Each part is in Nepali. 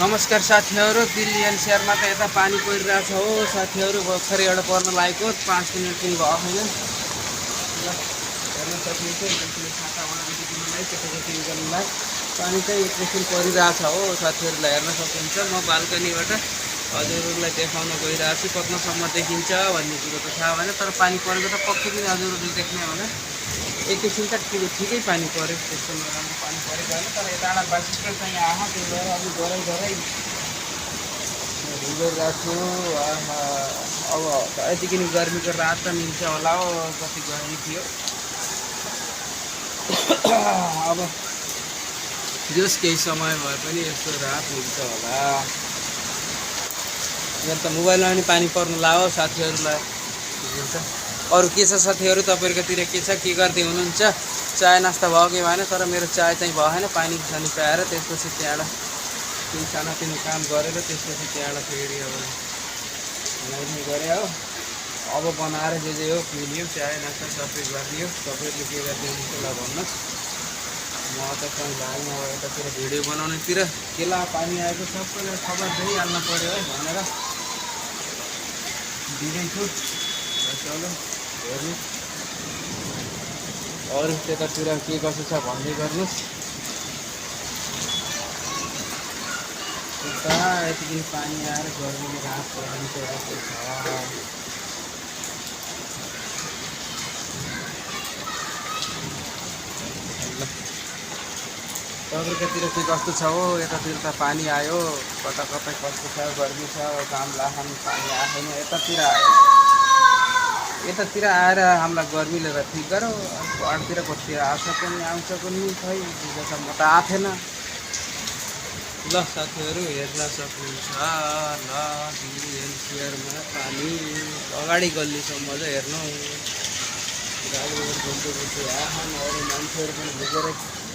नमस्कार साथीहरू, दिल्ली एनसिआरमा त यता पानी परिरहेछ हो साथीहरू। भर्खरै एउटा पर्न लागेको 5 मिनट पनि भयो छैन। हेर्न सक्नुहुन्छ मान्छेले छाता ओढादेखिलाई केटाकेटी गर्नलाई पानी चाहिँ एकैछिन परिरहेछ हो साथीहरूलाई हेर्न सक्नुहुन्छ। म बाल्कनीबाट हजुरहरूलाई देखाउन गइरहेको छु। कत्नसम्म देखिन्छ भन्ने कुरो त थाहा भएन, तर पानी परेको त पक्कै पनि हजुरहरूले देख्ने होला। एकैछिन त ठिकै पानी पऱ्यो, त्यस्तो नराम्रो पानी परेको होइन। तर यताबाट बासिस्टर चाहिँ आहा, त्यही भएर अब गरै हिँडिरहेको छु। अब यतिकै नि गर्मीको रात त मिल्छ होला हो, कति गर्मी थियो। अब जस केही समय भए पनि यस्तो रात मिल्छ होला। यहाँ त मोबाइलमा पनि पानी पर्नु लाग्यो साथीहरूलाई। अरू के छ साथीहरू, तपाईँहरूकोतिर के छ, के गर्दै हुनुहुन्छ? चाय नास्ता भयो कि भएन? तर मेरो चाय चाहिँ भएन। पानी सानी प्याएर त्यसपछि त्यहाँबाट केही सानोतिनो काम गरेर त्यसपछि त्यहाँबाट फेरि अब बनाइदिनु गरे हो। अब बनाएर जे हो पिलियो, चाय नास्ता सबै गरिदियो। तपाईँहरूले के गर्दै हुनुहुन्छ ल भन्नुहोस्। म त कहीँ लाग्नु अब यतातिर भिडियो बनाउनेतिर केला पानी आएको सबैलाई खबर दिइहाल्नु पऱ्यो है भनेर दिँदैछु। चलो हेर्नु अरू त्यतातिर के कसो छ भन्दै गर्नुहोस्। उता यतिकै पानी आएर गर्मीले रात पर्छ जस्तो छ। तपाईँहरूकोतिर के कस्तो छ हो? यतातिर त पानी आयो, कता कतै कस्तो छ, गर्मी छ, काम लाखन पानी आएन। यतातिर आएर हामीलाई गर्मीले त ठिक गरौँ। पहाडतिर कति आउँछ पनि खै हिजोसम्म त आएन। ल साथीहरू हेर्न सक्नुहुन्छ ल, दिल्ली एनसिआरमा पानी अगाडि गल्लीसम्म चाहिँ हेर्नु। गाडीहरू घुम्दै आएन, अरू मान्छेहरू पनि भिजेर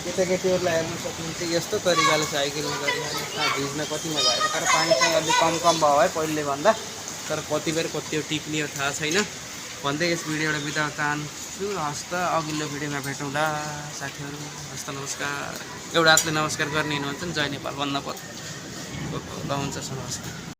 केटाकेटीहरूलाई हेर्न सक्नुहुन्छ। यस्तो तरिकाले साइकलमा गरिरहनु भिज्न कति मजा आएको। तर पानी चाहिँ अलिक कम भयो है पहिले भन्दा। तर कति बेर कति टिप्ने थाहा छैन भन्दै यस भिडियोबाट बिदा चाहन्छु। हस्त अघिल्लो भिडियोमा भेटौँला साथीहरू। हस्त नमस्कार। एउटा हातले नमस्कार गर्ने हुनुहुन्छ नि, जय नेपाल भन्न पर्छ। ल हुन्छ, नमस्कार।